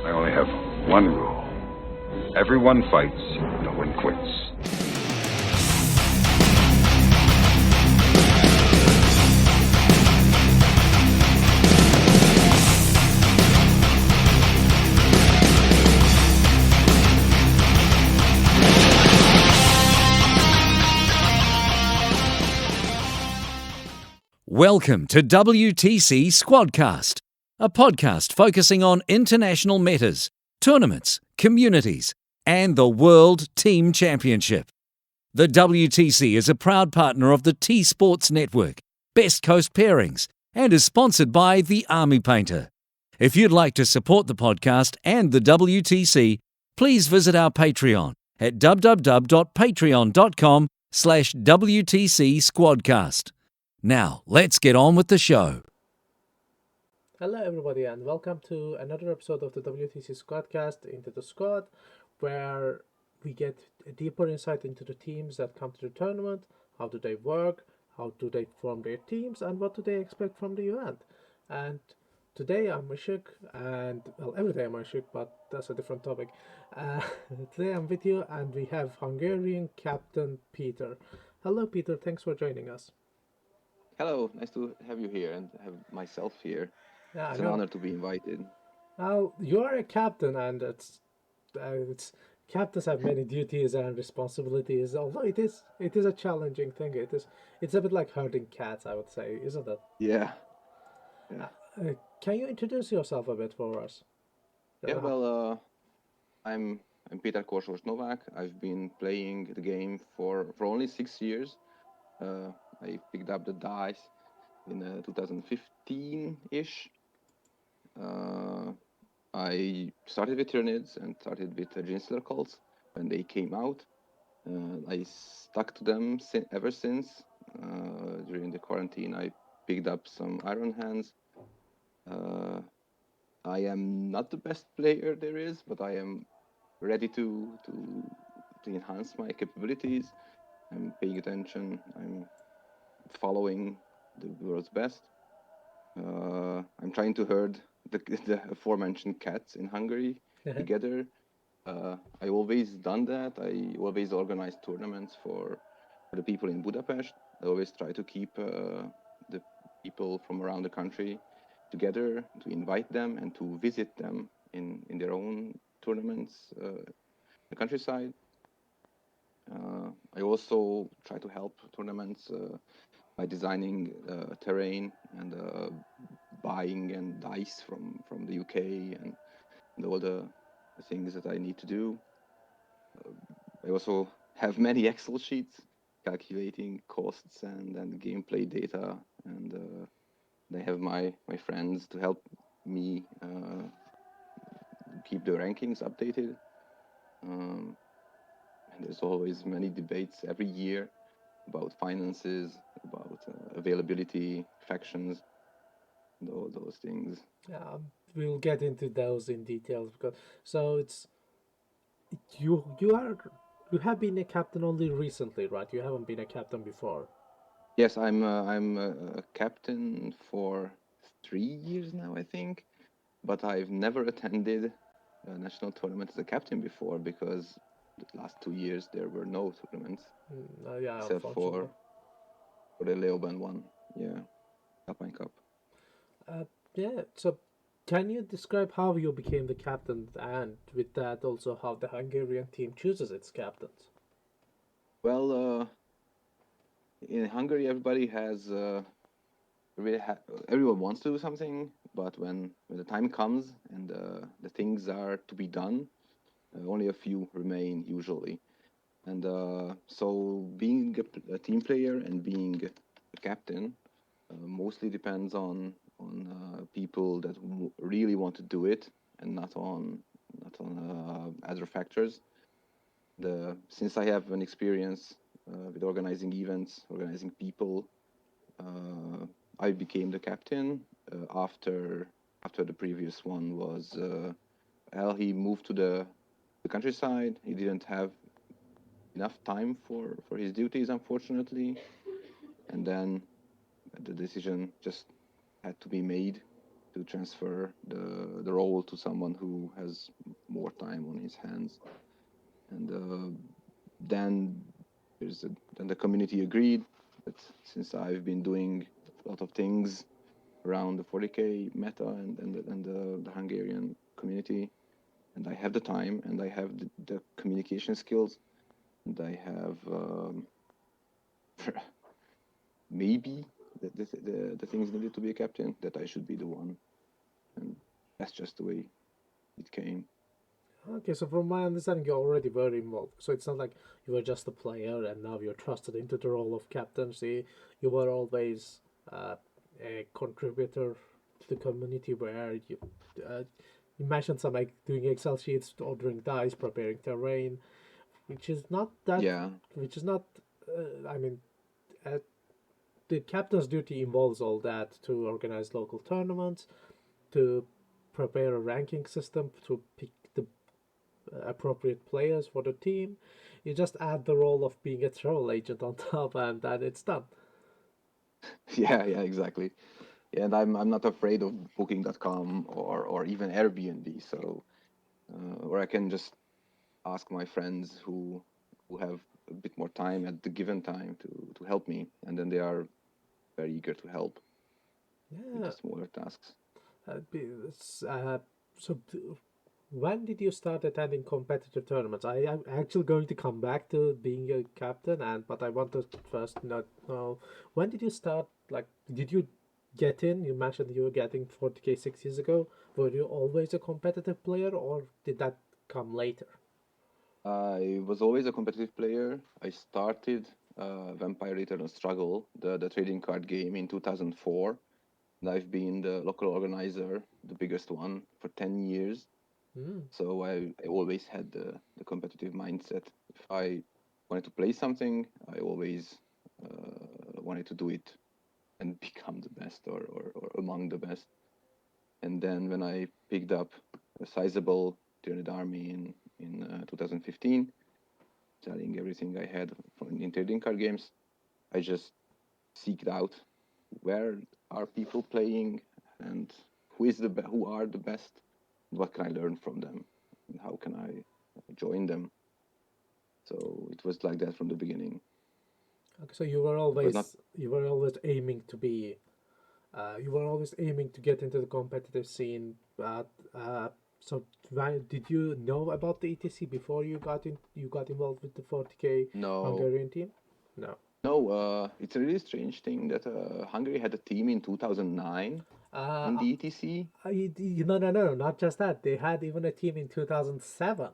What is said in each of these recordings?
I only have one rule. Everyone fights, no one quits. Welcome to WTC Squadcast, a podcast focusing on international matters, tournaments, communities, and the World Team Championship. The WTC is a proud partner of the T-Sports Network, Best Coast Pairings, and is sponsored by The Army Painter. If you'd like to support the podcast and the WTC, please visit our Patreon at www.patreon.com/WTC Squadcast. Now, let's get on with the show. Hello everybody and welcome to another episode of the WTC Squadcast Into the Squad, where we get a deeper insight into the teams that come to the tournament, how do they work, how do they form their teams, and what do they expect from the event. And today I'm Işık, and well, every day I'm Işık, but that's a different topic. Today I'm with you and we have Hungarian captain Peter. Hello Peter, thanks for joining us. Hello, nice to have you here and have myself here. Yeah, It's an honor to be invited. Well, you are a captain, and it's captains have many duties and responsibilities. Although it is a challenging thing. It's a bit like herding cats, I would say, isn't it? Yeah. Can you introduce yourself a bit for us? I'm Peter Koscius Novak. I've been playing the game for only 6 years. I picked up the dice in 2015-ish. I started with Tyranids and started with Ginsler Cults when they came out. I stuck to them ever since. During the quarantine, I picked up some Iron Hands. I am not the best player there is, but I am ready to enhance my capabilities. I'm paying attention. I'm following the world's best. I'm trying to herd the aforementioned cats in Hungary together. I always done that. I always organize tournaments for the people in Budapest. I always try to keep the people from around the country together, to invite them and to visit them in their own tournaments in the countryside. I also try to help tournaments by designing terrain and buying and dice from the UK and all the things that I need to do. I also have many Excel sheets calculating costs and gameplay data, and I have my friends to help me keep the rankings updated. And there's always many debates every year about finances, about availability, factions, and all those things. Yeah, we'll get into those in details because it's you have been a captain only recently, right? You haven't been a captain before. Yes, I'm a captain for 3 years now, I think, but I've never attended a national tournament as a captain before because the last 2 years there were no tournaments except for the Leoben one, Alpine Cup. So can you describe how you became the captain, and with that also how the Hungarian team chooses its captains? Well, in Hungary, everybody has everyone wants to do something, but when the time comes and the things are to be done, only a few remain usually. And so being a team player and being a captain mostly depends on people that really want to do it and not on other factors. Since I have an experience with organizing events, organizing people, I became the captain after the previous one was. He moved to the countryside. He didn't have enough time for his duties, unfortunately, and then the decision just had to be made to transfer the role to someone who has more time on his hands. And then then the community agreed that since I've been doing a lot of things around the 40k meta and the Hungarian community, and I have the time and I have the communication skills, and I have maybe the things needed to be a captain, that I should be the one. And that's just the way it came. Okay, so from my understanding, you're already very involved. So it's not like you were just a player and now you're trusted into the role of captaincy. You were always a contributor to the community where you mentioned some like doing Excel sheets, ordering dice, preparing terrain, which is not that. Yeah. Which is not. I mean, the captain's duty involves all that to organize local tournaments, to prepare a ranking system, to pick the appropriate players for the team. You just add the role of being a travel agent on top, and then it's done. Yeah, exactly. Yeah, and I'm not afraid of booking.com or even Airbnb. So or I can just ask my friends who have a bit more time at the given time to help me, and then they are very eager to help with Yeah. the smaller tasks. So, when did you start attending competitive tournaments? I'm actually going to come back to being a captain, but I want to first know when did you start? Like, did you get in? You mentioned you were getting 40k 6 years ago. Were you always a competitive player, or did that come later? I was always a competitive player. I started Vampire Return of Struggle, the trading card game, in 2004. And I've been the local organizer, the biggest one, for 10 years. So I always had the competitive mindset. If I wanted to play something, I always wanted to do it and become the best or among the best. And then when I picked up a sizable Tyranid army in 2015, selling everything I had in trading card games, I just seeked out where are people playing and who are the best, and what can I learn from them, and how can I join them. So it was like that from the beginning. Okay, so It was not. you were always aiming to be you were always aiming to get into the competitive scene, but so did you know about the ETC before you got involved with the 40k No, Hungarian team? No. no. It's a really strange thing that Hungary had a team in 2009 in Uh, the ETC. no, not just that. They had even a team in 2007.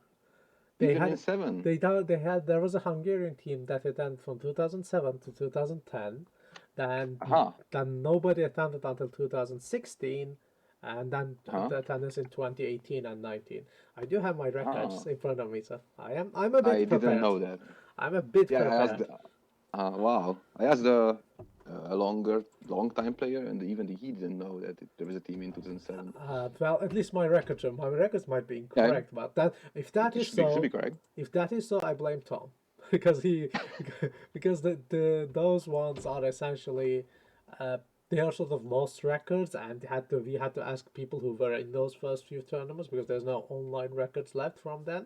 They Even in had seven. they had there was a Hungarian team that attended from 2007 to 2010. Then Aha. then nobody attended until 2016, and then Huh. the attendance in 2018 and 19. I do have my records Ah. in front of me, so I'm a I bit didn't prepared. know that. I'm a bit Yeah, I asked. prepared. Wow. I asked a long time player, and even he didn't know that there was a team in 2007. Well, at least my records might be Yeah, incorrect, but that if that it is should be so, correct. if that is so, I blame Tom because he because the those ones are essentially they are sort of lost records, and we had to ask people who were in those first few tournaments because there's no online records left from then.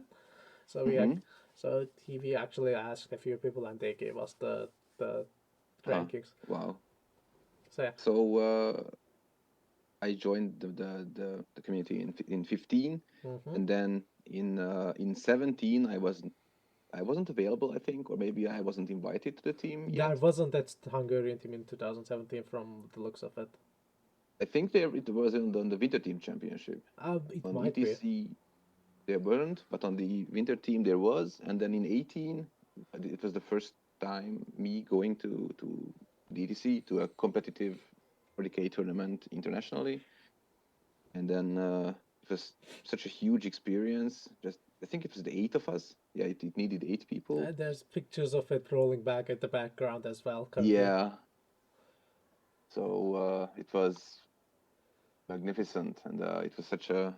So Mm-hmm. we actually asked a few people, and they gave us the rankings. Wow. So yeah. So I joined the community in 15, Mm-hmm. and then in 17 I wasn't available, I think, or maybe I wasn't invited to the team There yet. wasn't that Hungarian team in 2017 from the looks of it. I think there it was on the Winter Team Championship. It On might be. ETC there weren't, but on the Winter Team there was. And then in 18, it was the first time me going to the ETC, to a competitive 40k tournament internationally. And then it was such a huge experience. Just I think it was the 8 of us. Yeah, it needed 8 people. There's pictures of it rolling back at the background as well currently. Yeah. So it was magnificent, and it was such a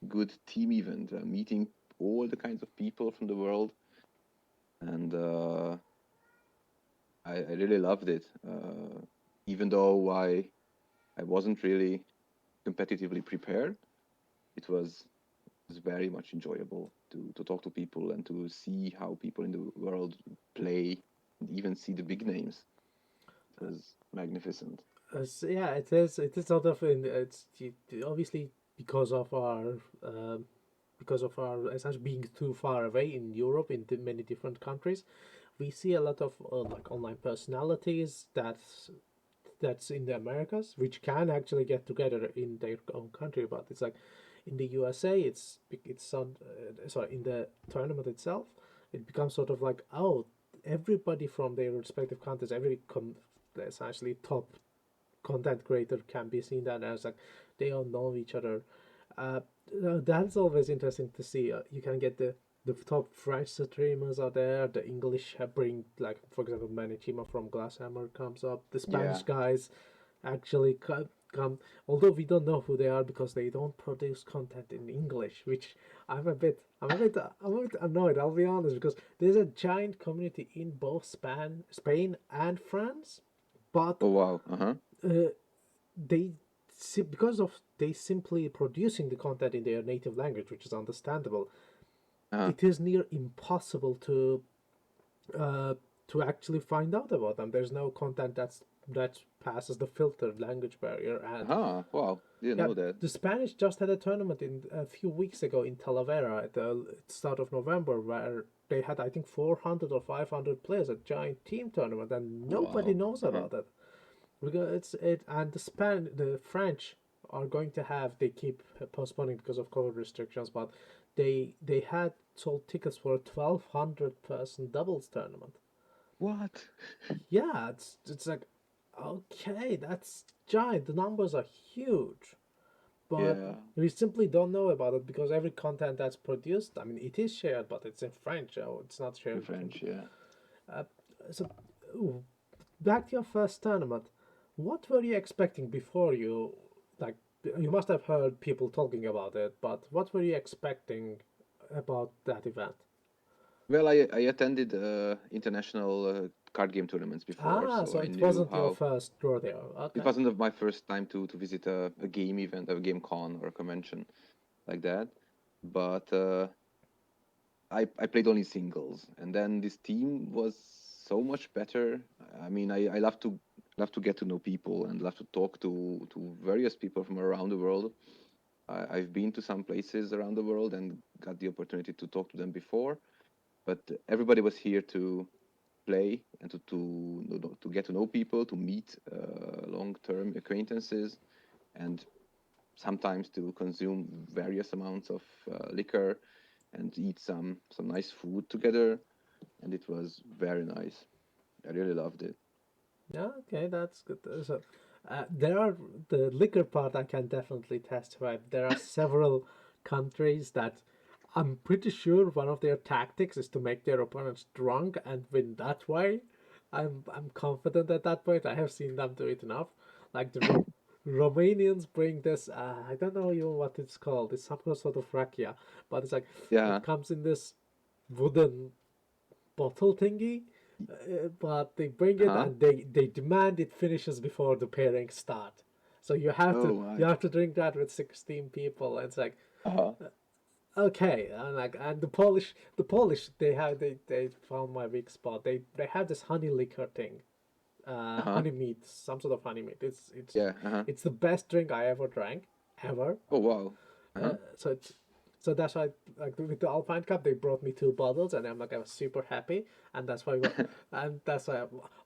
good team event, meeting all the kinds of people from the world, and I really loved it. Even though I wasn't really competitively prepared, it was very much enjoyable to talk to people and to see how people in the world play, and even see the big names. It was magnificent. Yeah, it is. It is sort of obviously because of our essentially being too far away in Europe in many different countries, we see a lot of like online personalities that's in the Americas, which can actually get together in their own country. But it's like in the USA, it's on sorry, in the tournament itself, it becomes sort of like, oh, everybody from their respective countries, essentially top content creator can be seen that as like they all know each other. Uh, that's always interesting to see. You can get the top French streamers are there. The English have bring, like, for example, Manichima from Glasshammer comes up. The Yeah. Spanish guys actually come, although we don't know who they are because they don't produce content in English, which I'm a bit annoyed. I'll be honest, because there's a giant community in both Spain and France, but Oh wow. Uh-huh. they because of they simply producing the content in their native language, which is understandable. Uh-huh. It is near impossible uh, to actually find out about them. There's no content that passes the filtered language barrier. And Uh-huh. Wow. Didn't yeah, know that. the Spanish just had a tournament in a few weeks ago in Talavera at the start of November, where they had, I think, 400 or 500 players, a giant team tournament, and nobody Wow. knows Uh-huh. about it. Because and the French are going to have, they keep postponing because of COVID restrictions, but they had sold tickets for a 1,200 person doubles tournament. What? Yeah, it's like, okay, that's giant. The numbers are huge, but Yeah. we simply don't know about it because every content that's produced, I mean, it is shared, but it's in French. Oh, it's not In shared. French, yeah. So, ooh, back to your first tournament. What were you expecting before you, like? You must have heard people talking about it, but what were you expecting about that event? Well, I attended international card game tournaments before, Ah, so so I it knew wasn't your how. first rodeo. It Okay. wasn't my first time to visit a game event, a game con or a convention like that, but I played only singles, and then this team was so much better. I mean, I love to get to know people and love to talk to various people from around the world. I've been to some places around the world and got the opportunity to talk to them before, but everybody was here to play and to get to know people, to meet long-term acquaintances, and sometimes to consume various amounts of liquor and eat some nice food together, and it was very nice. I really loved it. Yeah, okay, that's good. So, there are the liquor part. I can definitely testify. There are several countries that I'm pretty sure one of their tactics is to make their opponents drunk and win that way. I'm confident at that point. I have seen them do it enough. Like the Romanians bring this. I don't know even what it's called. It's some sort of rakia, but it's like Yeah. it comes in this wooden bottle thingy, but they bring it Uh-huh. and they demand it finishes before the pairing start. So Oh you my. have to drink that with 16 people. And it's like, Uh-huh. okay, and like, and the Polish they found my weak spot. They have this honey liquor thing, Uh-huh. honey meat, some sort of honey meat. Yeah. Uh-huh. It's the best drink I ever drank, ever. Oh wow. Uh-huh. So so that's why, like, with the Alpine Cup, they brought me two bottles, and I'm like, I was super happy, and that's why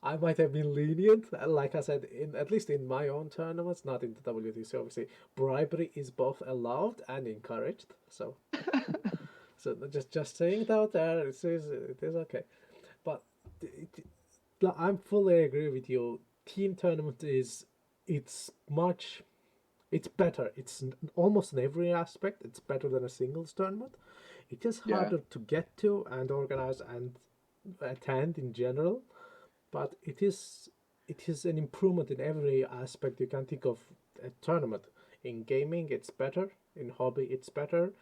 I might have been lenient. Like I said, in at least in my own tournaments, not in the WTC. Obviously, bribery is both allowed and encouraged. So just saying it out there, it is okay. But it, I'm fully agree with you. Team tournament is it's much it's better. Almost in every aspect. It's better than a singles tournament. It is Yeah. harder to get to and organize and attend in general, but it is an improvement in every aspect you can think of a tournament. In gaming, it's better. In hobby, it's better.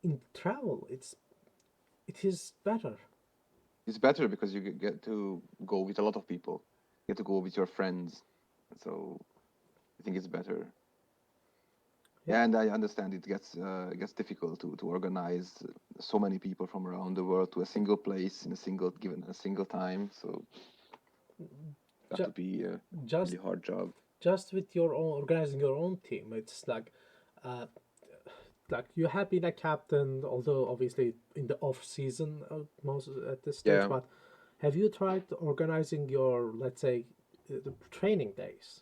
In travel, it is better. It's better because you get to go with a lot of people. You get to go with your friends. So I think it's better. Yeah. And I understand it gets difficult to organize so many people from around the world to a single place in a single time. So got to Ju- be a just really hard job. just with your own organizing your own team, it's uh, like you have been a captain, although obviously in the off season most at this stage. Yeah, But have you tried organizing your, let's say, the training days?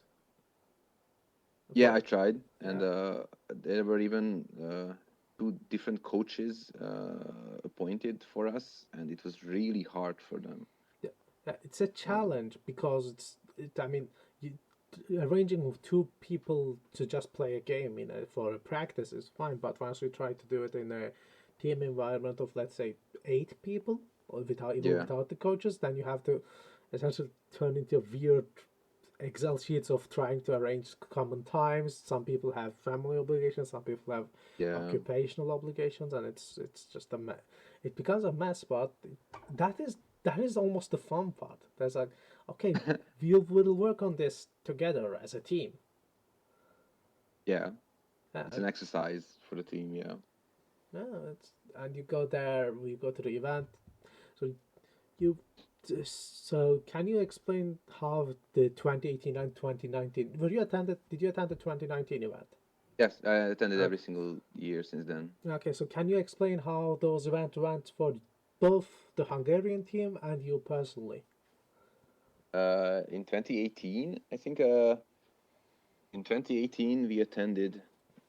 yeah, For I tried, and yeah, there were even two different coaches appointed for us, and it was really hard for them. yeah, yeah, it's a challenge because I mean, you, arranging with two people to just play a game for a practice is fine, but once you try to do it in a team environment of, let's say, 8 people, or Yeah, without the coaches, then you have to essentially turn into a weird Excel sheets of trying to arrange common times. Some people have family obligations, some people have yeah, occupational obligations, and it's just a mess. It becomes a mess, but that is almost the fun part. There's like, okay, will work on this together as a team. yeah. Yeah, It's an exercise for the team. Yeah. yeah, and you go there, we go to the event. So you, so can you explain how the 2018 and 2019? Did you attend the 2019 event? Yes, I attended Okay. every single year since then. Okay, so can you explain how those events went for both the Hungarian team and you personally? In 2018, I think in 2018 we attended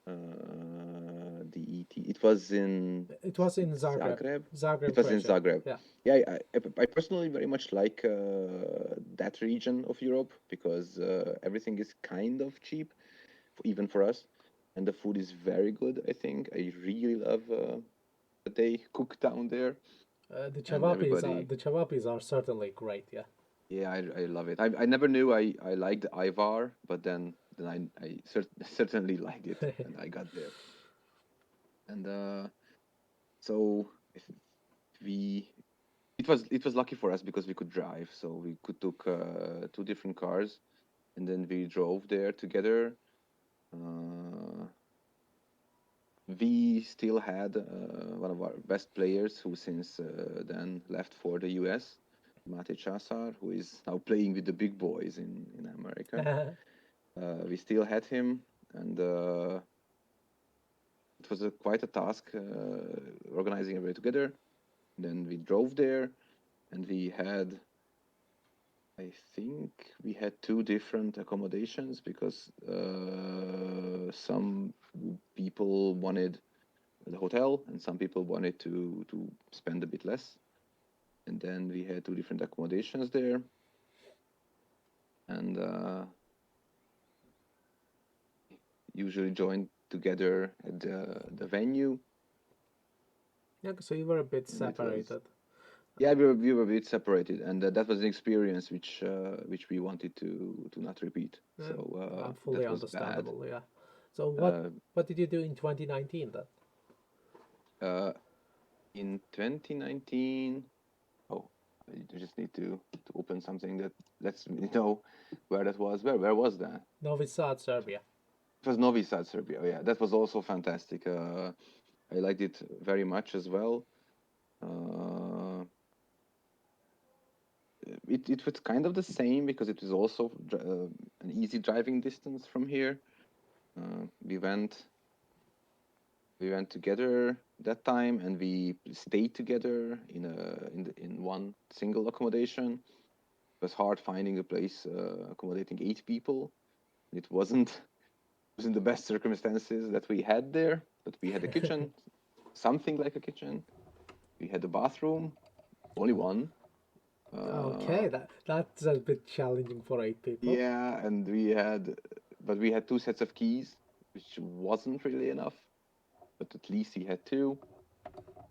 the ET. It was in It was in Zagreb, Zagreb. It Zagreb, was in Croatia. Zagreb. Yeah. Yeah, I personally very much like that region of Europe because everything is kind of cheap, even for us, and the food is very good. I think I really love what they cook down there, and everybody. The chavapis are certainly great. Yeah. Yeah, I love it. I never knew I liked Ivar, but then certainly liked it, and I got there. And so if we it was lucky for us because we could drive, so we could took two different cars, and then we drove there together. Uh, we still had one of our best players who since then left for the US, Mate Chasar, who is now playing with the big boys in America. We still had him, and it was quite a task organizing everybody together. Then we drove there, and I think we had two different accommodations because some people wanted the hotel, and some people wanted to spend a bit less. And then we had two different accommodations there, and usually joined together at the venue, Yeah, so you were a bit and it was separated. yeah, we were a bit separated, and that was an experience which we wanted to not repeat. So Yeah, fully that was bad. understandable. Yeah. So Uh, what did you do in 2019 then? uh, in 2019, oh, I just need to open something that lets me know where that was. Where was that? Novi Sad, Serbia. It was Novi Sad, Serbia. Oh, yeah, that was also fantastic. I liked it very much as well. Uh, it was kind of the same because it was also an easy driving distance from here. We went together that time, and we stayed together in one single accommodation. It was hard finding a place accommodating 8 people. It wasn't the best circumstances that we had there, but we had a kitchen, something like a kitchen. We had a bathroom, only one. Okay, Uh, that's a bit challenging for 8 people. yeah, but we had two sets of keys, which wasn't really enough. But at least he had two,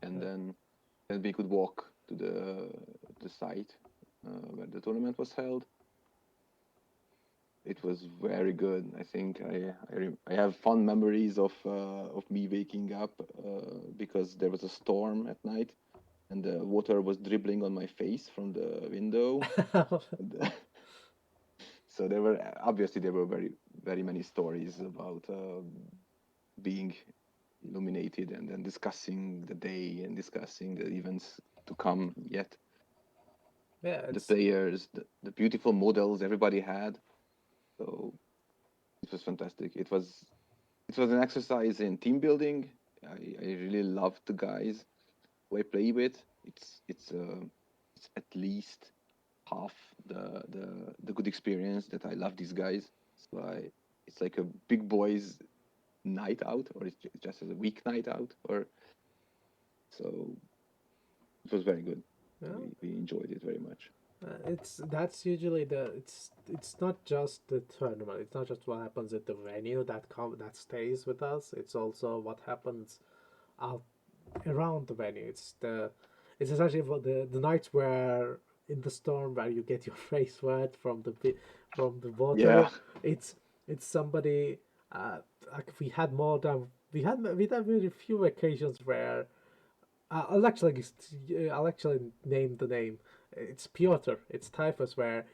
and then we could walk to the site where the tournament was held. It was very good. I think I have fond memories of me waking up because there was a storm at night, and the water was dribbling on my face from the window. And, so there were very very many stories about being illuminated and then discussing the day and discussing the events to come yet. Yeah, The it's players, the beautiful models everybody had. So it was fantastic. It was an exercise in team building. I really loved the guys who I play with. It's at least half the good experience that I love these guys. So it's like a big boys night out, or it's just as a week night out, or so it was very good. yeah. We enjoyed it very much. That's usually it's not just the tournament. It's not just what happens at the venue that stays with us. It's also what happens out around the venue. It's essentially for the nights where in the storm where you get your face wet from the water. Yeah. It's it's somebody. Like we had very few occasions where I'll actually name the name. It's Piotr. It's Typhus, where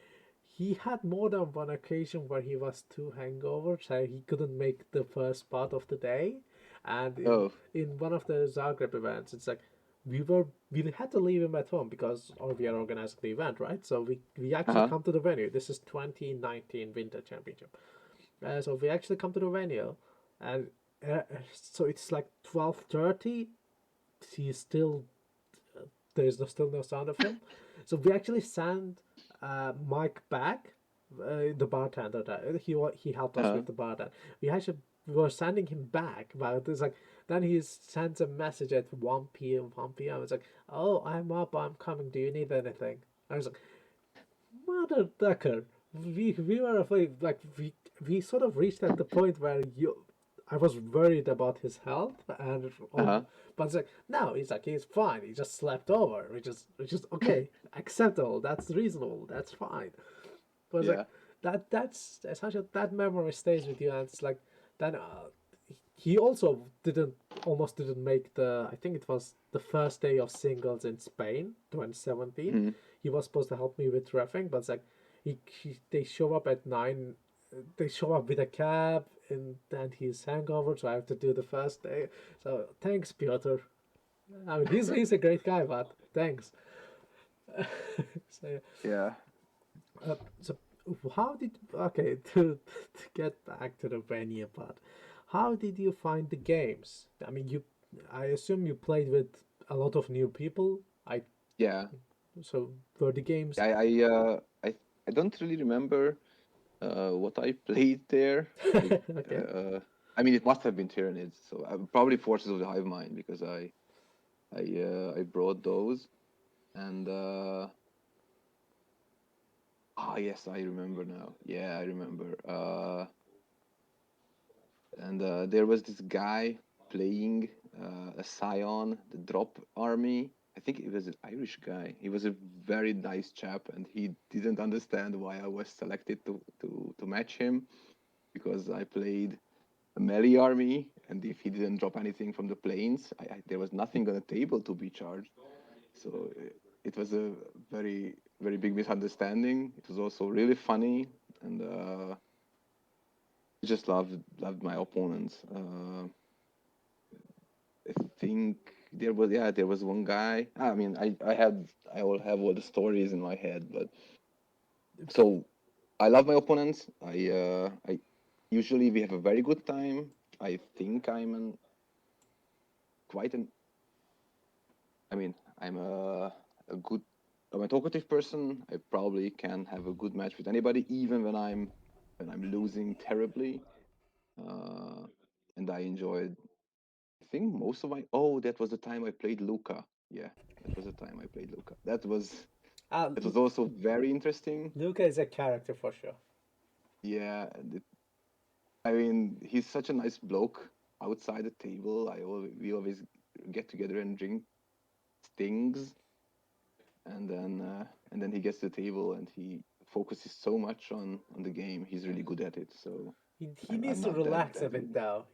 he had more than one occasion where he was too hungover, so he couldn't make the first part of the day. And Oh. in one of the Zagreb events, it's like we had to leave him at home because we are organizing the event, right? So we actually Uh-huh. come to the venue. This is 2019 Winter Championship. So we actually come to the venue, and so it's like 12:30. He's still still no sound of him. So we actually sent Mike back, the bartender. He helped us Uh-huh. with the bartender. We were sending him back, but it's like then he sends a message at 1 p.m. 1 p.m. It's like, oh, I'm up, I'm coming. Do you need anything? I was like, mother ducker. We were afraid, like we sort of reached at the point where you I was worried about his health and Uh-huh. but it's like no, he's fine. He just slept over, which is okay, acceptable. That's reasonable. That's fine. But it's like Yeah. that's essentially that memory stays with you, and it's like then he also didn't almost didn't make the I think it was the first day of singles in Spain 2017. Mhm. He was supposed to help me with refing, but it's like they show up at 9. They show up with a cab and then he's hangover, so I have to do the first day. So thanks, Piotr. I mean, he's a great guy, but thanks. So, Yeah. so how did okay to get back to the venue part? How did you find the games? I mean, I assume you played with a lot of new people. Yeah. So were the games I don't really remember what I played there. okay? I mean, it must have been Tyranids, so probably Forces of the Hive Mind because I brought those and yes, I remember now. Yeah, I remember. And there was this guy playing a Scion, the Drop Army. I think he was an Irish guy. He was a very nice chap, and he didn't understand why I was selected to match him because I played a melee army, and if he didn't drop anything from the planes, there was nothing on the table to be charged. So it was a very very big misunderstanding. It was also really funny, and I just loved my opponents. I think there was one guy. I mean, I will have all the stories in my head, but so I love my opponents. I usually we have a very good time. I think quite an I mean I'm a good I'm a talkative person. I probably can have a good match with anybody, even when I'm losing terribly. Uh, and I enjoyed. I think most of my. Oh, that was the time I played Luca. Yeah, that was the time I played Luca. Uh, That was also very interesting. Luca is a character for sure. Yeah, I mean he's such a nice bloke outside the table. We always get together and drink things, and then he gets to the table and he focuses so much on the game. He's really good at it. So He I'm needs to not relax a that bit good. though.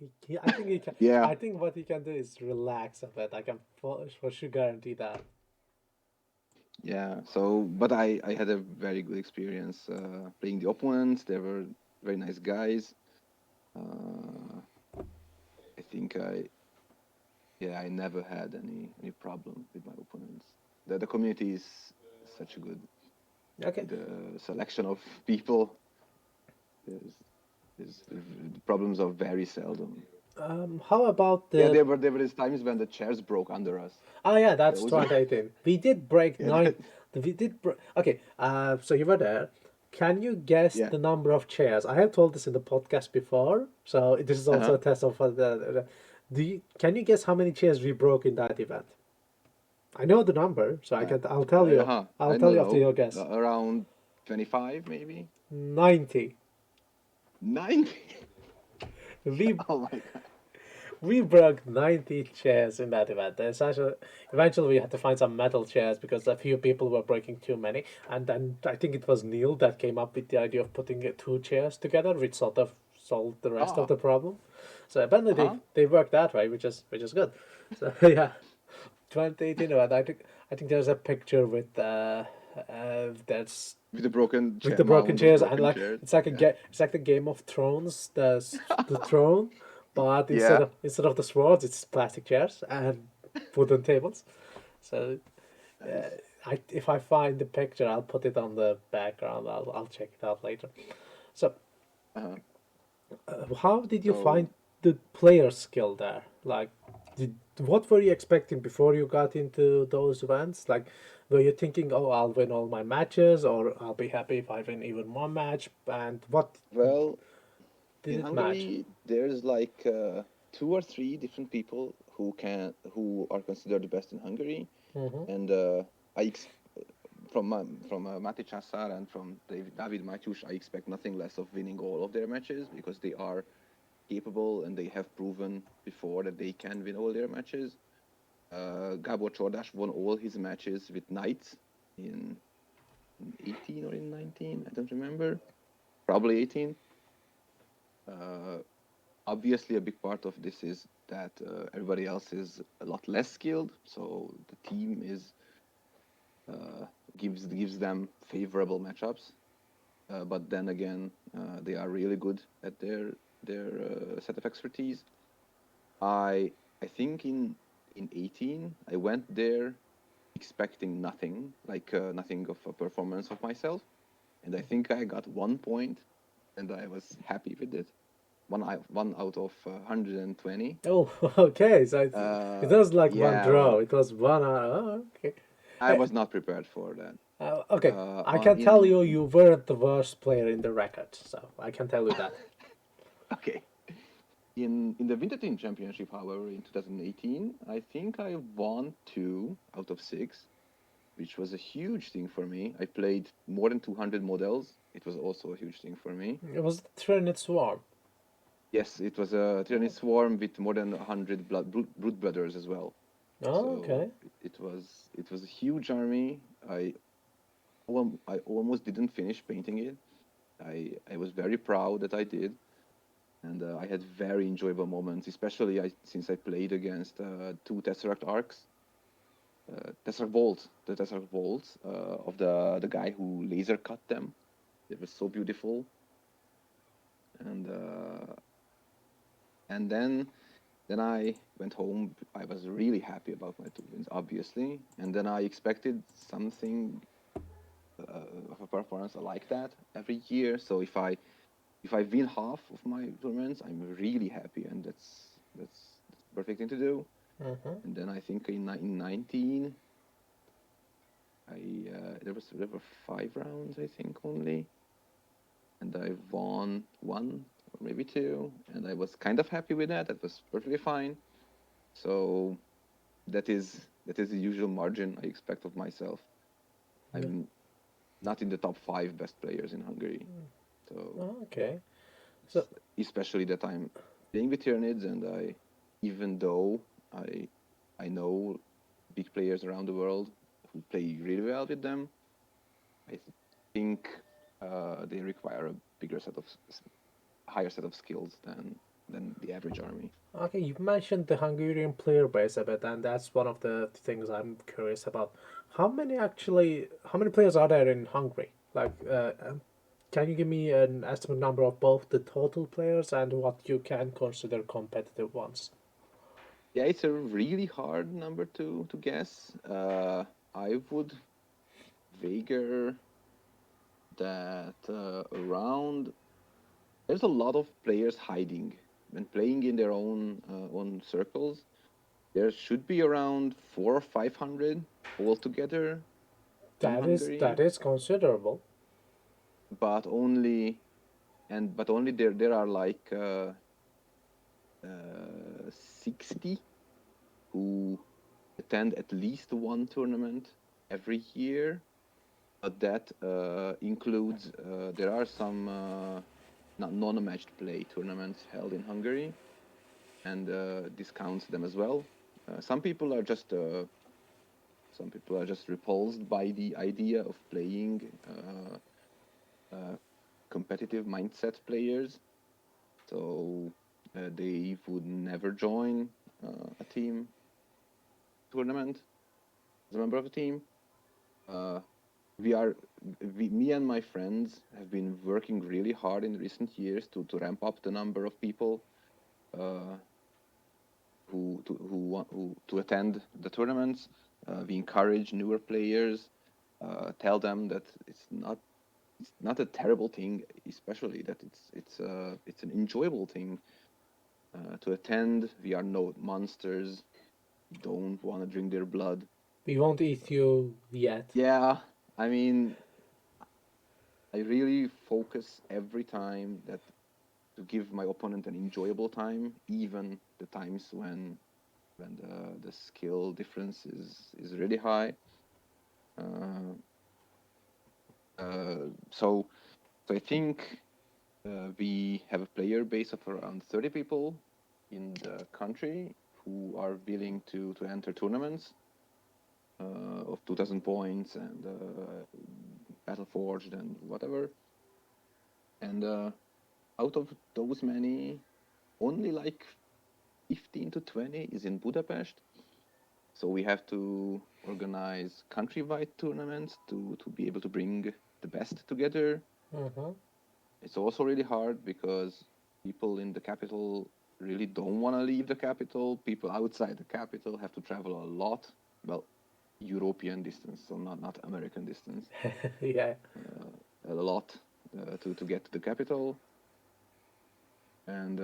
I think he can. Yeah, I think what he can do is relax a bit. I can for sure guarantee that. yeah. So, but I had a very good experience playing the opponents. They were very nice guys. Uh, I think I never had any problem with my opponents. The community is such a good. Okay. The selection of people. The problems are very seldom. How about Yeah, the? there were these times when the chairs broke under us. Oh yeah, that's Those 2018. We did break Yeah, nine. We did. Okay. So you were there. Can you guess yeah. the number of chairs? I have told this in the podcast before, so this is also Uh-huh. a test of Can you guess how many chairs we broke in that event? I know the number, so I Uh, can. I'll tell you. I'll I tell don't you after know. your guess. Around 25, maybe 90. 90. We Oh my god. we broke 90 chairs in that event. Eventually, we had to find some metal chairs because a few people were breaking too many. And then I think it was Neil that came up with the idea of putting two chairs together, which sort of solved the rest of Ah, the problem. So apparently uh-huh. they work that way, which is good. So yeah, 2018 event. I think there's a picture with that's With the broken with the broken mound of chairs, and broken like chairs. it's like Yeah. it's like the Game of Thrones, the throne, but instead Yeah. of the swords, it's plastic chairs and wooden tables. So Nice. if I find the picture, I'll put it on the background. I'll check it out later. So Uh-huh. how did you find So, the player skill there? Like, what were you expecting before you got into those events? Like, were you thinking, oh, I'll win all my matches, or I'll be happy if I win even one match? And what well, did in it match? Hungary, there's like two or three different people who are considered the best in Hungary, Mm-hmm. and I ex- from Matic Hussar and from David Matthews, I expect nothing less of winning all of their matches because they are capable and they have proven before that they can win all their matches. Gabor Csordas won all his matches with Knights in 18 or in 19, I don't remember. Probably 18. Uh, Obviously, a big part of this is that everybody else is a lot less skilled, so the team is uh, gives them favorable matchups. But then again, they are really good at their set of expertise. I think in 18, I went there expecting nothing, like nothing of a performance of myself, and I think I got 1 point, and I was happy with it. One out of 120. Oh, okay. So it was like one Yeah, draw. well, It was one. Oh, okay. I was not prepared for that. Okay. I On can tell in you weren't the worst player in the record, so I can tell you that. Okay. In the Winter Team Championship, however, in 2018, I think I won 2 out of 6, which was a huge thing for me. I played more than 200 models. It was also a huge thing for me. It was the Trinity Swarm. Yes, it was a Tyranid swarm with more than 100 brood brothers as well. Oh, So okay. it was a huge army. I almost didn't finish painting it. I was very proud that I did, and I had very enjoyable moments, especially since I played against two Tesseract arcs, the Tesseract bolts of the guy who laser cut them. It was so beautiful, and then I went home. I was really happy about my 2 wins, obviously, and then I expected something of a performance like that every year. So if I win half of my tournaments, I'm really happy, and that's the perfect thing to do. Mm-hmm. And then I think in 19, there were 5 rounds, I think, only, and I won one or maybe two, and I was kind of happy with that. That was perfectly fine. So that is the usual margin I expect of myself. Yeah. I'm not in the top 5 best players in Hungary. So Oh, okay. So especially that I'm playing with Tyranids, and even though I know big players around the world who play really well with them, I think they require a higher set of skills than the average army. okay, you've mentioned the Hungarian player base a bit, and that's one of the things I'm curious about. How many players are there in Hungary? Like, Can you give me an estimate number of both the total players and what you can consider competitive ones? Yeah, it's a really hard number to guess. I would wager that around there's a lot of players hiding and playing in their own circles. There should be around 400 or 500 altogether in That Hungary, is considerable. but only there are like 60 who attend at least one tournament every year. But that includes there are some non-matched play tournaments held in Hungary, and this counts them as well. Some people are just repulsed by the idea of playing competitive mindset players, so they would never join a team tournament as a member of a team. Me and my friends have been working really hard in recent years to ramp up the number of people who to attend the tournaments. We encourage newer players, tell them that it's not a terrible thing, especially that it's an enjoyable thing to attend. We are no monsters. We don't want to drink their blood. We won't eat you yet. Yeah, I mean, I really focus every time that to give my opponent an enjoyable time, even the times when the skill difference is really high. Uh, so I think we have a player base of around 30 people in the country who are willing to enter tournaments of 2,000 points and Battleforged and whatever. And out of those many, only like 15 to 20 is in Budapest. So we have to organize countrywide tournaments to be able to bring the best together. Mm-hmm. It's also really hard because people in the capital really don't want to leave the capital. People outside the capital have to travel a lot. Well, European distance, so not American distance. Yeah. A lot to get to the capital. And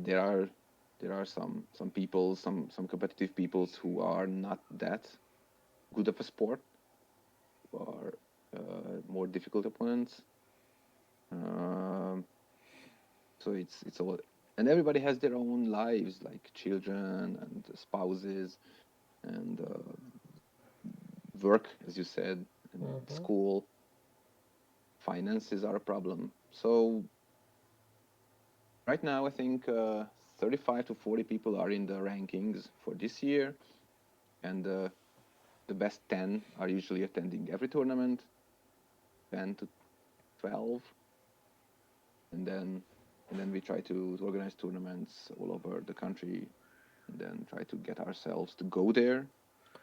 there are some people, some competitive peoples who are not that good of a sport, who are more difficult opponents. Um, so it's all, and everybody has their own lives, like children and spouses and work, as you said, and Mm-hmm. school. Finances are a problem. So right now, I think 35 to 40 people are in the rankings for this year, and the best 10 are usually attending every tournament, 10 to 12, and then we try to organize tournaments all over the country, and then try to get ourselves to go there,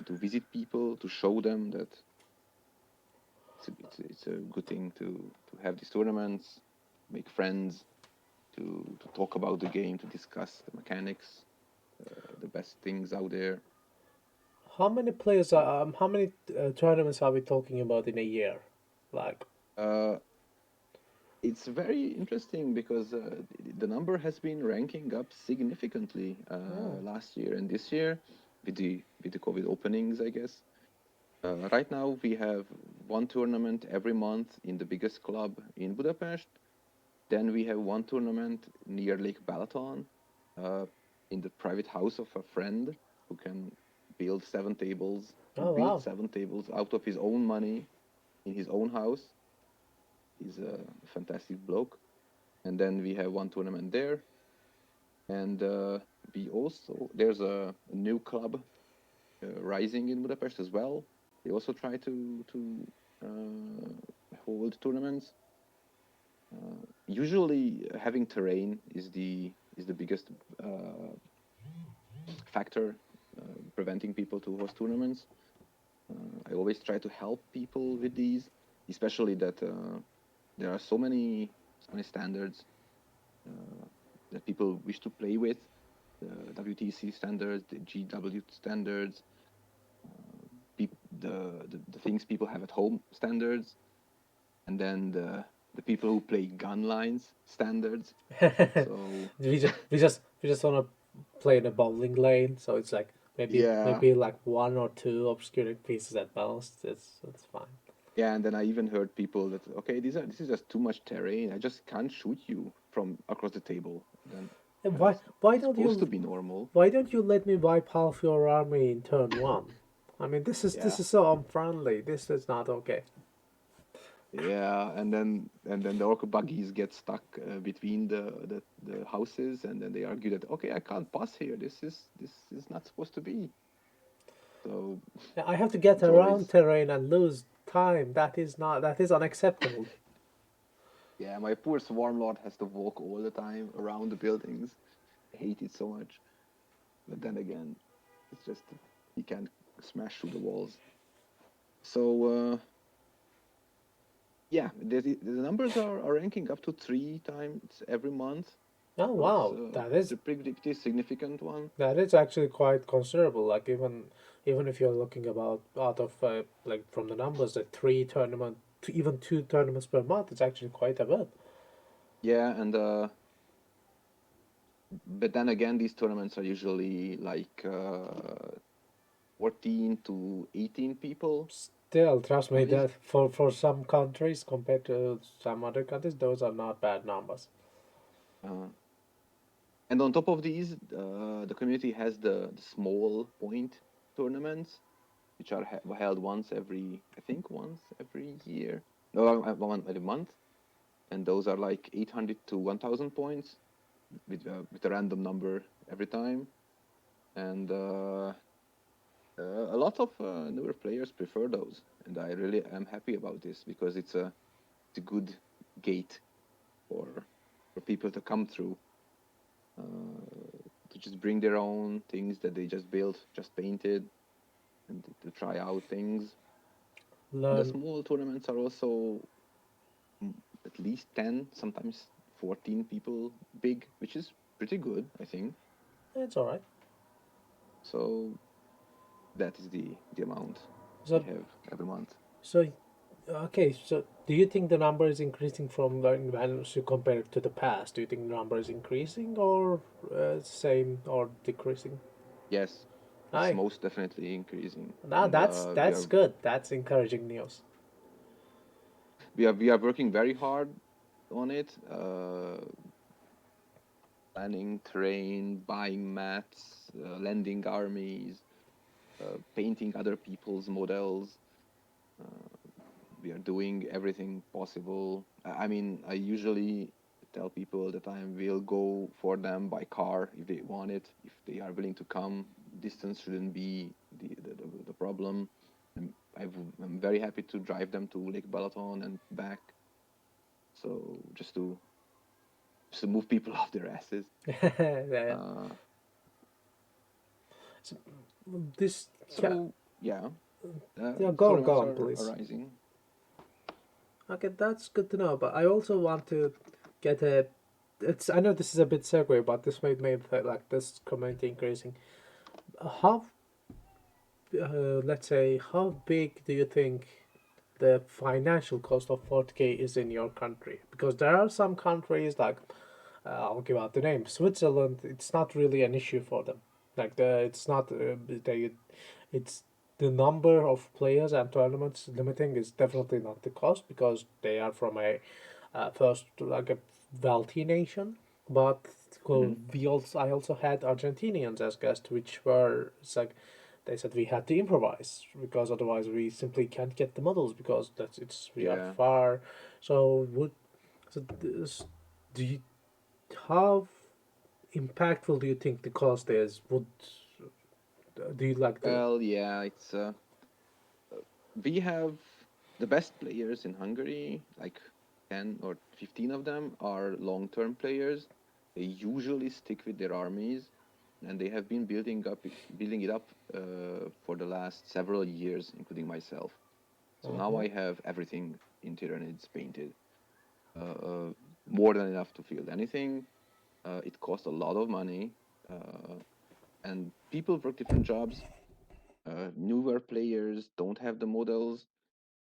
to visit people, to show them that it's a good thing to have these tournaments, make friends, to talk about the game, to discuss the mechanics, the best things out there. How many players are, how many tournaments are we talking about in a year? Like, Uh, it's very interesting because the number has been ranking up significantly last year and this year with the COVID openings, I guess. Right now we have one tournament every month in the biggest club in Budapest. Then we have one tournament near Lake Balaton uh, in the private house of a friend who can build seven tables. Who oh built wow. 7 tables out of his own money in his own house. He's a fantastic bloke. And then we have one tournament there. And we also there's a new club rising in Budapest as well. They also try to hold tournaments. Usually, having terrain is the biggest factor preventing people to host tournaments. I always try to help people with these, especially that there are so many standards that people wish to play with. The WTC standards, the GW standards, the things people have at home standards, and then the people who play gun lines standards. So we just want to play in a bowling lane, so it's like yeah, maybe like one or two obscuring pieces at most. It's fine. yeah, and then I even heard people that okay, this is just too much terrain. I just can't shoot you from across the table. Then And well, why it's don't supposed to you be normal. why don't you let me wipe half your army in turn one? I mean, this Yeah, is so unfriendly. This is not okay. yeah, and then the orc buggies get stuck between the houses, and then they argue that okay, I can't pass here. This is not supposed to be. So I have to get it's around always terrain and lose time. That is unacceptable. yeah. My poor swarm lord has to walk all the time around the buildings. I hate it so much. But then again, it's just he can't smash through the walls. So yeah, the numbers are ranking up to 3 times every month. Oh So wow, it's a pretty significant one. that is actually quite considerable. Like even if you're looking about out of like from the numbers, like three tournament, even two tournaments per month, it's actually quite a bit. Yeah, and but then again, these tournaments are usually like 14 to 18 people. Still, trust me, Guys. that for some countries compared to some other countries, those are not bad numbers. Uh, and on top of these, the community has the small point tournaments, which are held once every, I think, once every year. No, one every month, and those are like 800 to 1,000 points with a random number every time. And a lot of newer players prefer those, and I really am happy about this because it's a good gate for people to come through to just bring their own things that they just built, just painted, and to try out things. And the Learn. small tournaments are also at least 10, sometimes 14 people big, which is pretty good, I think. It's all right. So that is the amount we So have every month. so okay. So do you think the number is increasing from when you compare it to the past? Do you think the number is increasing or same or decreasing? Yes, it's Aye. most definitely increasing, Now and that's good. That's encouraging news. we are working very hard on it. Planning terrain, buying maps, lending armies, painting other people's models. We are doing everything possible. I mean, I usually tell people that I will go for them by car if they want it, if they are willing to come. Distance shouldn't be the problem. I'm, I'm very happy to drive them to Lake Balaton and back. So just to move people off their asses. Yeah. Uh, So, this yeah so yeah, yeah go tournaments on are please. rising. Okay, that's good to know. But I also want to get a. It's I know this is a bit segue, but this may make like this community increasing. How let's say how big do you think the financial cost of 40K is in your country? Because there are some countries like I'll give out the name Switzerland. It's not really an issue for them. Like it's not it's the number of players and tournaments limiting is definitely not the cost because they are from a first like a wealthy nation. But well, Hmm. I also had Argentinians as guests, which were it's like they said we had to improvise because otherwise we simply can't get the models because that's it's we are Yeah. far. So would so this, do you how impactful do you think the cost is? Would do you like the Well, yeah, it's we have the best players in Hungary, like 10 or 15 of them are long-term players. They usually stick with their armies, and they have been building it up for the last several years, including myself. So now uh-huh. I have everything in Tyranids painted. more than enough to field anything. It costs a lot of money, and people work different jobs. Newer players don't have the models.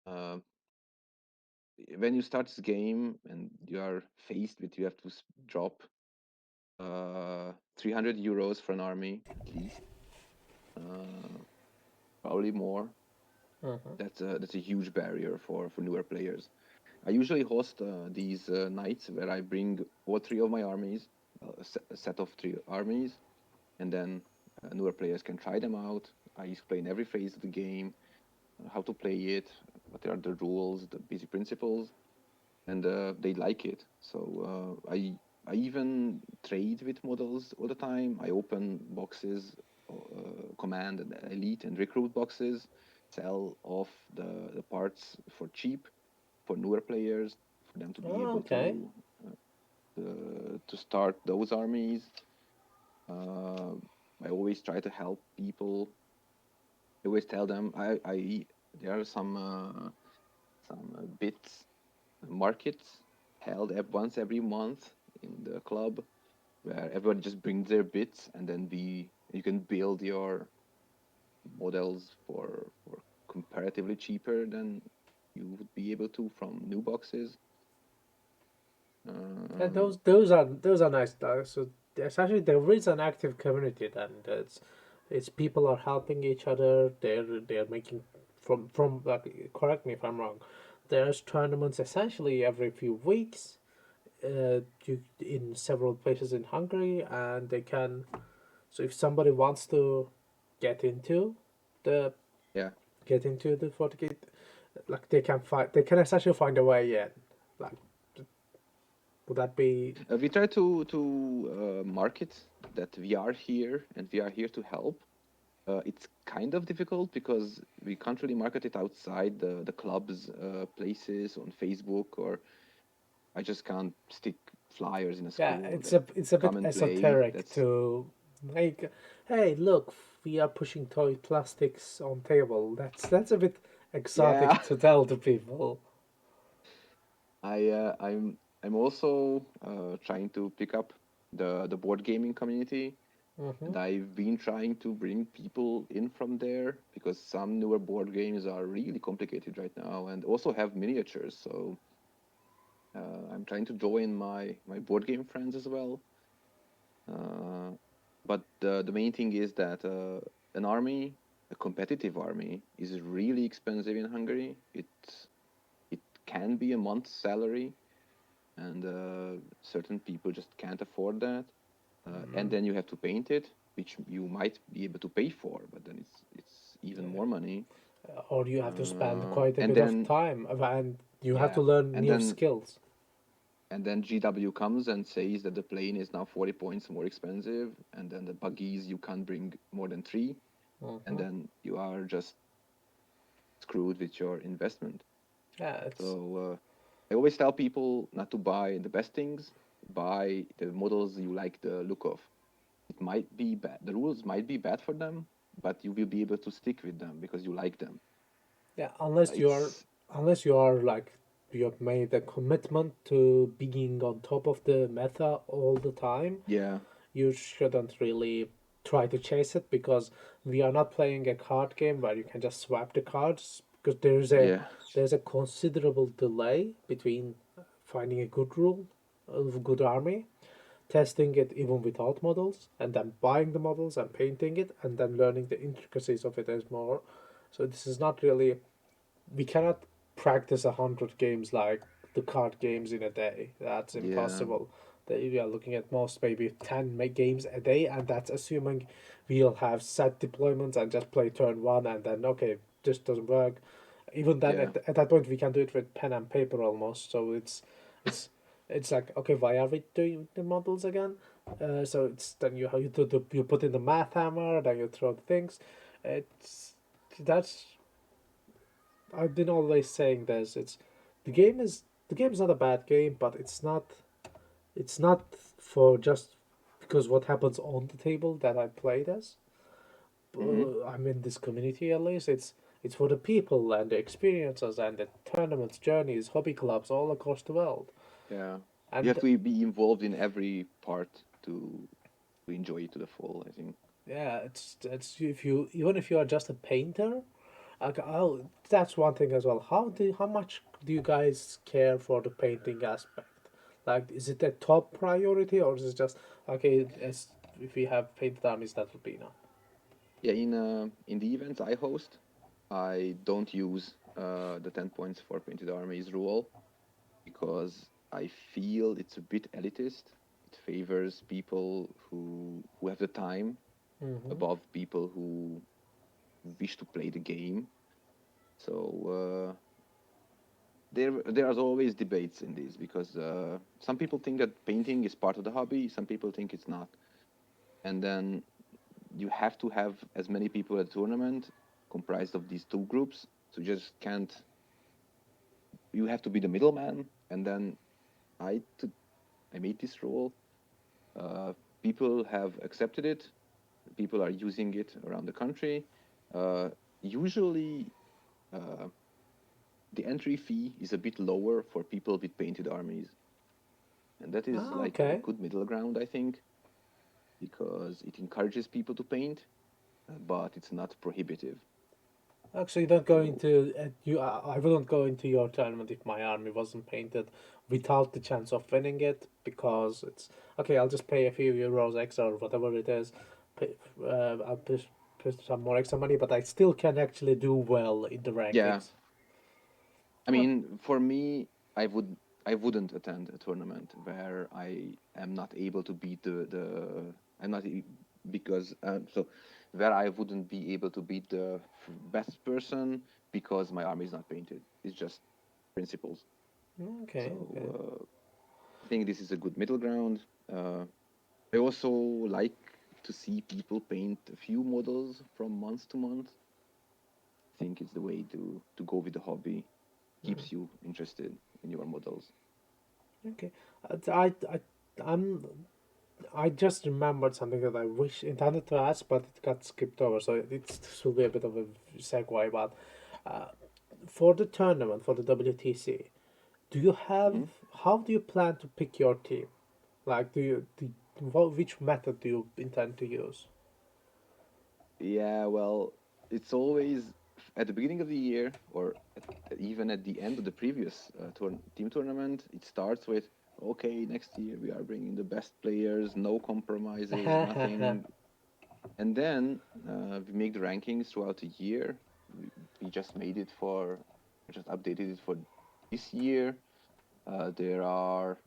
Uh, when you start this game and you are faced with you have to drop 300 euros for an army at least, probably more. That's a huge barrier for newer players. I usually host these nights where I bring all three of my armies, a set of three armies, and then newer players can try them out. I explain every phase of the game, how to play it, what are the rules, the basic principles, and they like it. So I even trade with models all the time. I open boxes, command and elite and recruit boxes, sell off the parts for cheap for newer players, for them to be Oh, able okay. to start those armies. I always try to help people. I always tell them I there are some bits markets held once every month in the club where everyone just brings their bits and then you can build your models for comparatively cheaper than you would be able to from new boxes. Yeah, Um, those are nice. So essentially, there is an active community, and it's people are helping each other. They're making from like, correct me if I'm wrong. There's tournaments essentially every few weeks, in several places in Hungary, and they can. So if somebody wants to get into the yeah. get into the FortiGate, like they can essentially find a way in. Like, would that be? We try to market that we are here and we are here to help. It's kind of difficult because we can't really market it outside the club's places on Facebook, or I just can't stick flyers in a Yeah, school that it's a come bit and play. esoteric That's to like, hey, look, we are pushing toy plastics on table. That's a bit yeah. exotic to tell to people. I'm also trying to pick up the board gaming community, Hmm. and I've been trying to bring people in from there because some newer board games are really complicated right now and also have miniatures. So I'm trying to join my board game friends as well. Uh, but the main thing is that an army, a competitive army, is really expensive in Hungary. It can be a month's salary, and certain people just can't afford that. And then you have to paint it, which you might be able to pay for, but then it's even more money. Or you have to spend quite a And bit of then time, and you have to yeah, learn and new then skills. and then GW comes and says that the plane is now 40 points more expensive, and then the buggies you can't bring more than three, and Hmm. then you are just screwed with your investment. Yeah, it's So I always tell people not to buy the best things, buy the models you like the look of. It might be bad. The rules might be bad for them, but you will be able to stick with them because you like them. yeah, It's unless you are like you have made a commitment to being on top of the meta all the time, yeah, you shouldn't really try to chase it, because we are not playing a card game where you can just swap the cards, because yeah, there's a considerable delay between finding a good rule of a good army, testing it even without models, and then buying the models and painting it, and then learning the intricacies of it as more. So this is not really, we cannot practice 100 games like the card games in a day. That's yeah, impossible. We are looking at most maybe 10 games a day, and that's assuming we'll have set deployments and just play turn one, and then okay, this doesn't work. Even then, yeah, at that point, we can do it with pen and paper almost. So it's it's like, okay, why are we doing the models again? So it's then you put in the math hammer, then you throw the things. It's that's I've been always saying this. The game is the game's not a bad game, but it's not for just because what happens on the table that I played as. hmm, I'm in this community at least. It's for the people and the experiences and the tournaments, journeys, hobby clubs all across the world. Yeah. And You have to be involved in every part to enjoy it to the full, I think. yeah, it's if you even if you are just a painter, like that's one thing as well. How much do you guys care for the painting aspect? Like, is it a top priority, or is it just okay? As if we have painted armies, that would be enough. Yeah, in the events I host, I don't use the 10 points for painted armies rule because I feel it's a bit elitist. It favors people who have the time Mm-hmm. above people who wish to play the game. So there's always debates in this because some people think that painting is part of the hobby, some people think it's not, and then you have to have as many people at the tournament comprised of these two groups. So you just can't. You have to be the middleman, and then I took, I made this rule. Uh, People have accepted it. People are using it around the country. Uh, Usually, uh, the entry fee is a bit lower for people with painted armies, and that is Ah, like a okay. good middle ground, I think, because it encourages people to paint, but it's not prohibitive. Actually, you don't go So into I wouldn't go into your tournament if my army wasn't painted, without the chance of winning it, because it's okay. I'll just pay a few euros extra or whatever it is. Pay, I'll put some more extra money, but I still can actually do well in the yeah, rankings. I Oh, mean, for me, I would I wouldn't attend a tournament where I am not able to beat the I'm not e- because so where I wouldn't be able to beat the best person because my army is not painted. It's just principles. So okay, okay. I think this is a good middle ground. Uh, I also like to see people paint a few models from month to month. I think it's the way to go with the hobby. Keeps you interested in your models. Okay. I'm I just remembered something that I wish intended to ask, but it got skipped over. So this will be a bit of a segue. But uh, for the tournament, for the WTC, do you have? Hmm. How do you plan to pick your team? Like, which method do you intend to use? Yeah, well, it's always at the beginning of the year or even at the end of the previous team tournament, it starts with, okay, next year we are bringing the best players, no compromises, nothing. And then we make the rankings throughout the year. We just made it for, we just updated it for this year. There are,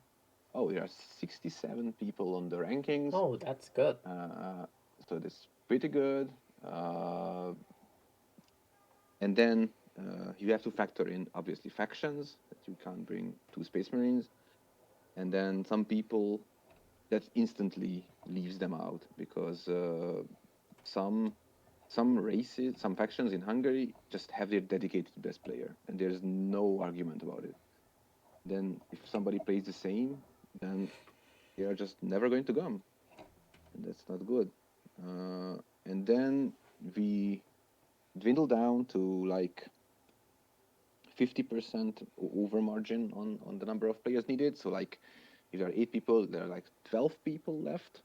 oh, there are 67 people on the rankings. Oh, that's good. Uh, so that's pretty good. Uh, and then you have to factor in obviously factions that you can't bring two Space Marines, and then some people that instantly leaves them out because some some races, some factions in Hungary just have their dedicated best player, and there's no argument about it. Then if somebody plays the same, then they are just never going to come, and that's not good. Uh, and then we dwindle down to like 50% over margin on the number of players needed. So like if there are 8 people, there are like 12 people left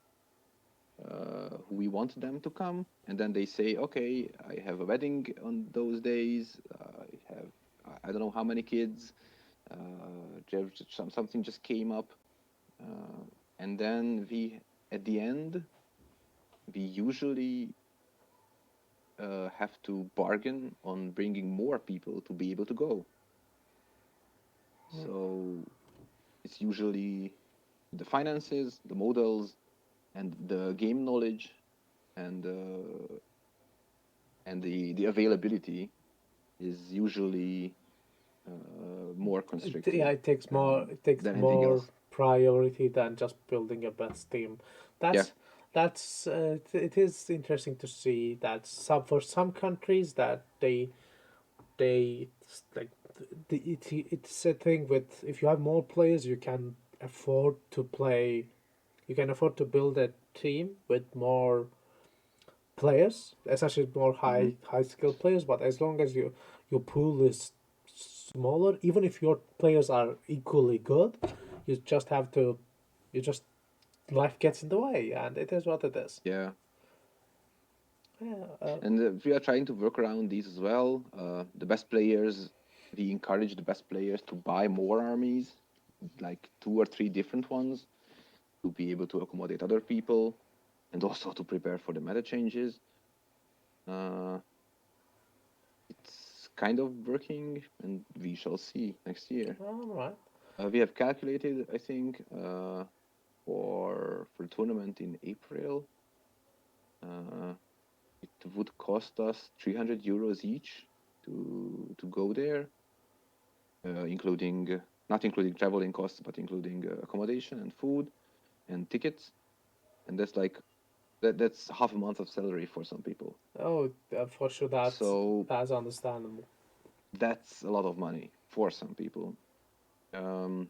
who we want them to come. And then they say, okay, I have a wedding on those days. I have, I don't know how many kids. Something just came up. Uh, and then at the end, we usually have to bargain on bringing more people to be able to go. So it's usually the finances, the models, and the game knowledge, and the availability is usually more Yeah, constricted it takes more. It takes than anything more else. priority than just building a best team. Yeah. It is interesting to see that for some countries that they like it's a thing with if you have more players you can afford to play, you can afford to build a team with more players, especially more Hmm. high skilled players. But as long as your pool is smaller, even if your players are equally good, You just have to. You just life gets in the way, and it is what it is. Yeah. Yeah. And we are trying to work around these as well. The best players, we encourage the best players to buy more armies, like 2 or 3 different ones, to be able to accommodate other people, and also to prepare for the meta changes. It's kind of working, and we shall see next year. All right. We have calculated, I think, for the tournament in April, it would cost us 300 euros each to go there, including not including traveling costs, but including accommodation and food and tickets, and that's half a month of salary for some people. Oh, for sure. So That's understandable. that's a lot of money for some people. And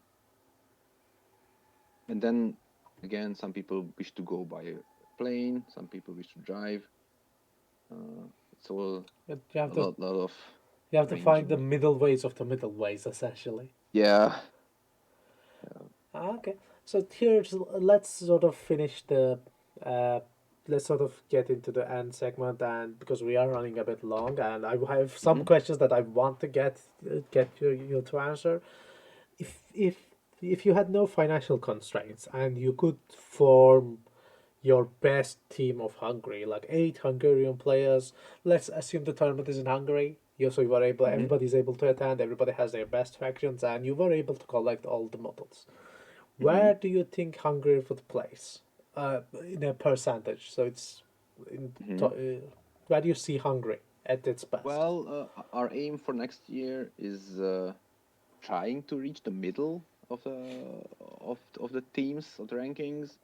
then again, some people wish to go by a plane, some people wish to drive. It's all But you have a to lot of you have to find the arranging. middle ways of the middle ways, essentially. Yeah. Okay, so here's let's sort of finish the uh, let's sort of get into the end segment, and because we are running a bit long, and I have some questions that I want to get you to answer. If if you had no financial constraints and you could form your best team of Hungary, like 8 Hungarian players. Let's assume the tournament is in Hungary. You were able, everybody's able to attend. Everybody has their best factions, and you were able to collect all the models. Where do you think Hungary would place, in a percentage? So it's where do you see Hungary at its best? Well, our aim for next year is trying to reach the middle of the teams of the rankings.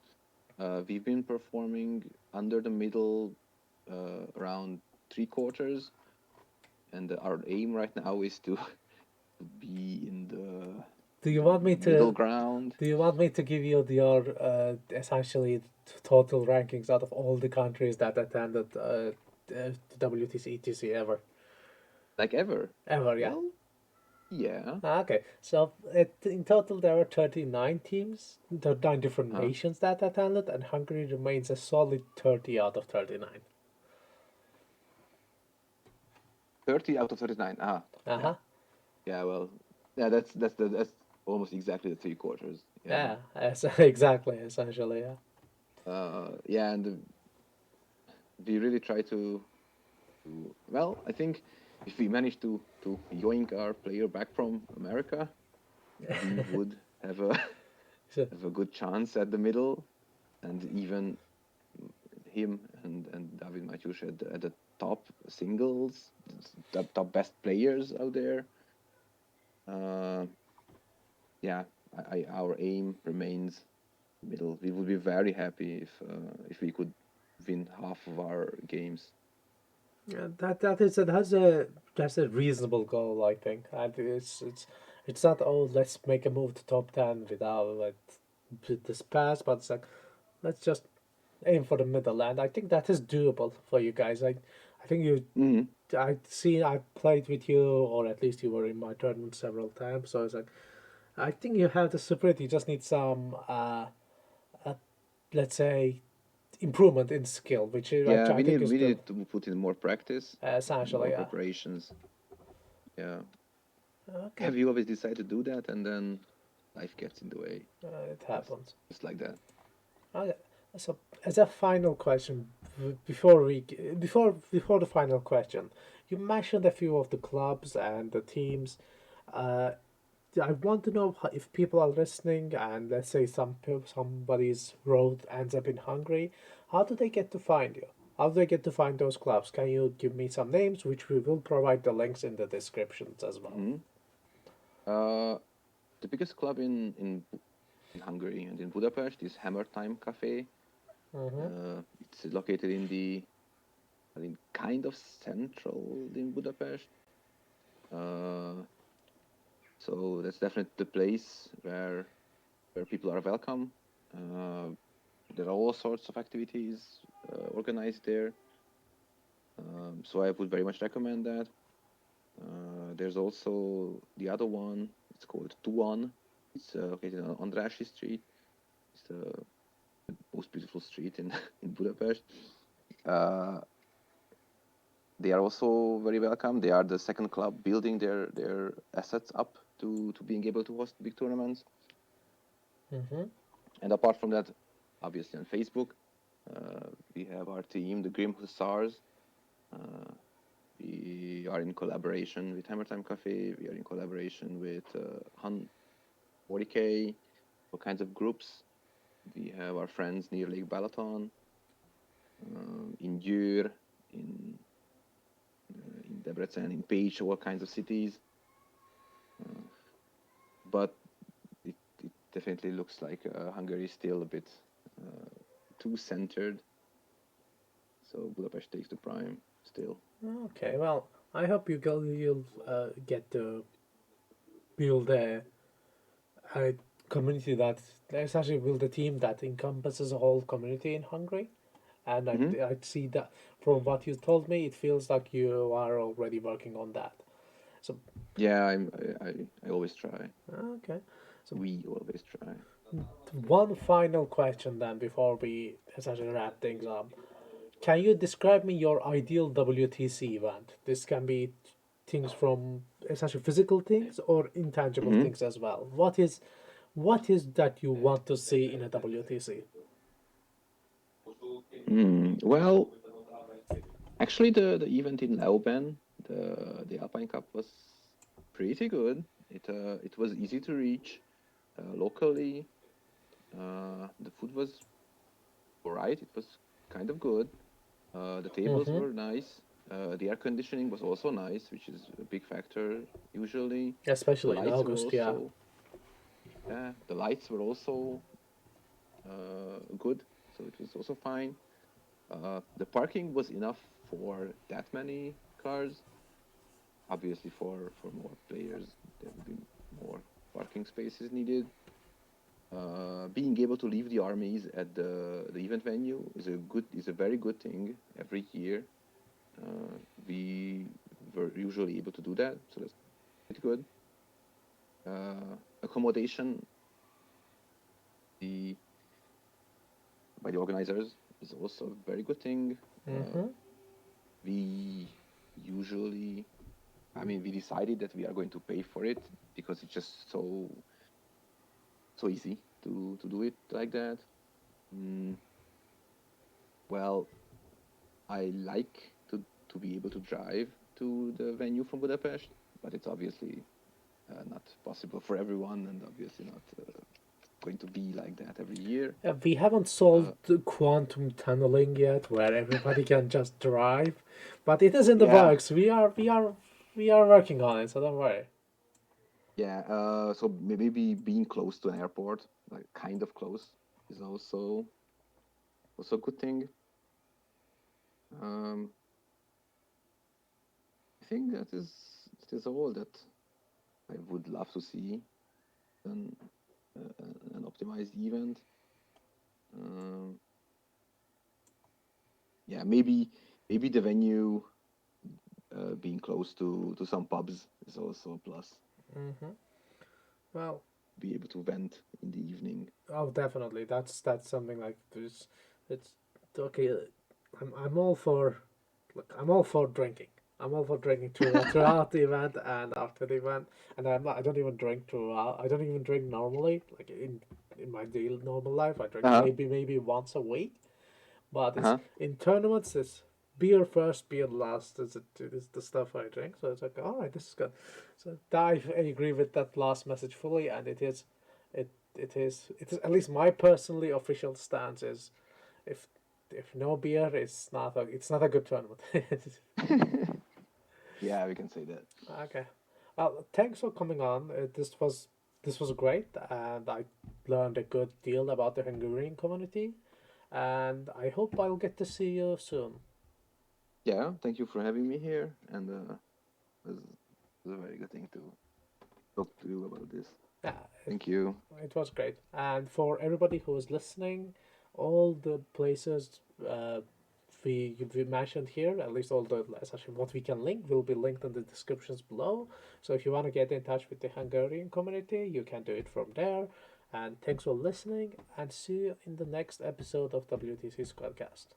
We've been performing under the middle, around 3 quarters, and our aim right now is to be in the Do you want me middle to? ground. Do you want me to give you your essentially total rankings out of all the countries that attended WTC ETC ever? Like ever. Ever, yeah. Well, yeah. Okay, so in total there were 39 teams, 39 different nations that attended, and Hungary remains a solid 30 out of 39. 30 out of 39. Uh Yeah. huh. Yeah, well, yeah, that's almost exactly the 3 quarters. Yeah. Exactly, essentially, yeah. Yeah, and we really try well, I think if we manage to yoink our player back from America, we would have a So, have a good chance at the middle, and even him and David Matthews at the top singles, top best players out there. Yeah, our aim remains middle. We would be very happy if we could win half of our games. yeah, that's a reasonable goal, I think. And it's not, oh, let's make a move to top 10 without like this pass, but it's like let's just aim for the middle, and I think that is doable for you guys. I think I played with you, or at least you were in my tournament several times. So it's like I think you have the spirit. You just need some, let's say, improvement in skill, which Yeah, I think is we the need to put in more practice, essentially, more yeah. preparations. Yeah. Okay, Have you always decided to do that, and then life gets in the way? it happens. Just like that. Okay, so as a final question, before the final question, you mentioned a few of the clubs and the teams. Uh, I want to know if people are listening, and let's say somebody's road ends up in Hungary, how do they get to find you? How do they get to find those clubs? Can you give me some names, which we will provide the links in the descriptions as well? Uh, the biggest club in Hungary and in Budapest is HammerTime Cafe. It's located I mean, kind of central in Budapest. So that's definitely the place where people are welcome. There are all sorts of activities organized there. So I would very much recommend that. There's also the other one. It's called Tuan. It's located on Andrássy Street. It's the most beautiful street in in Budapest. They are also very welcome. They are the second club building their assets up to being able to host big tournaments. Mm-hmm. And apart from that, obviously on Facebook, we have our team, the Grim Hussars. We are in collaboration with HammerTime Cafe. We are in collaboration with Hun 40K, all kinds of groups. We have our friends near Lake Balaton, in Győr, in Debrecen, in Pécs, all kinds of cities. But it definitely looks like Hungary is still a bit too centered. So Budapest takes the prime still. Okay, well, I hope you'll get to build a community that essentially build a team that encompasses a whole community in Hungary. And I see that from what you told me, it feels like you are already working on that. So Yeah, I always try. okay, so We always try. one final question then before we essentially wrap things up. Can you describe me your ideal WTC event? This can be things from essentially physical things or intangible things as well. What is that you want to see in a WTC? Well, actually, the event in Lauben, the Alpine Cup was pretty good. It was easy to reach locally. The food was alright. It was kind of good. The tables were nice. The air conditioning was also nice, which is a big factor usually. The Especially in lights were August, yeah. also the lights were also good, so it was also fine. The parking was enough for that many cars. Obviously, for more players, there would be more parking spaces needed. Being able to leave the armies at the event venue is a very good thing every year. We were usually able to do that, so that's pretty good. Accommodation by the organizers is also a very good thing. We usually, we decided that we are going to pay for it because it's just so easy to do it like that. Well, I like to be able to drive to the venue from Budapest, but it's obviously not possible for everyone, and obviously not going to be like that every year. We haven't solved the quantum tunneling yet, where everybody can just drive, but it is in the Yeah. works. We are working on it, so don't worry. Yeah, so maybe being close to an airport, like kind of close, is also a good thing. Um, I think that is all that I would love to see an optimized event. Yeah, maybe the venue being close to some pubs is also a plus. Well, Be able to vent in the evening. oh, definitely. That's something like this. It's okay. I'm all for. Look, I'm all for drinking. I'm all for drinking throughout the event and after the event. And I don't even drink throughout. I don't even drink normally. Like in my daily normal life, I drink Uh-huh. maybe once a week. But it's Uh-huh. in tournaments. It's beer first, beer last. Is the stuff I drink. So it's like, all right, this is good. So I agree with that last message fully, and it is at least my personally official stance is if no beer, it's not a good tournament. Yeah, we can say that. Okay. Well, thanks for coming on. This was great, and I learned a good deal about the Hungarian community, and I hope I'll get to see you soon. Yeah, thank you for having me here, and it was a very good thing to talk to you about this. Yeah, Thank you. it was great. And for everybody who is listening, all the places, we mentioned here, at least all the essentially what we can link will be linked in the descriptions below. So if you want to get in touch with the Hungarian community, you can do it from there. And thanks for listening, and see you in the next episode of WTC Squadcast.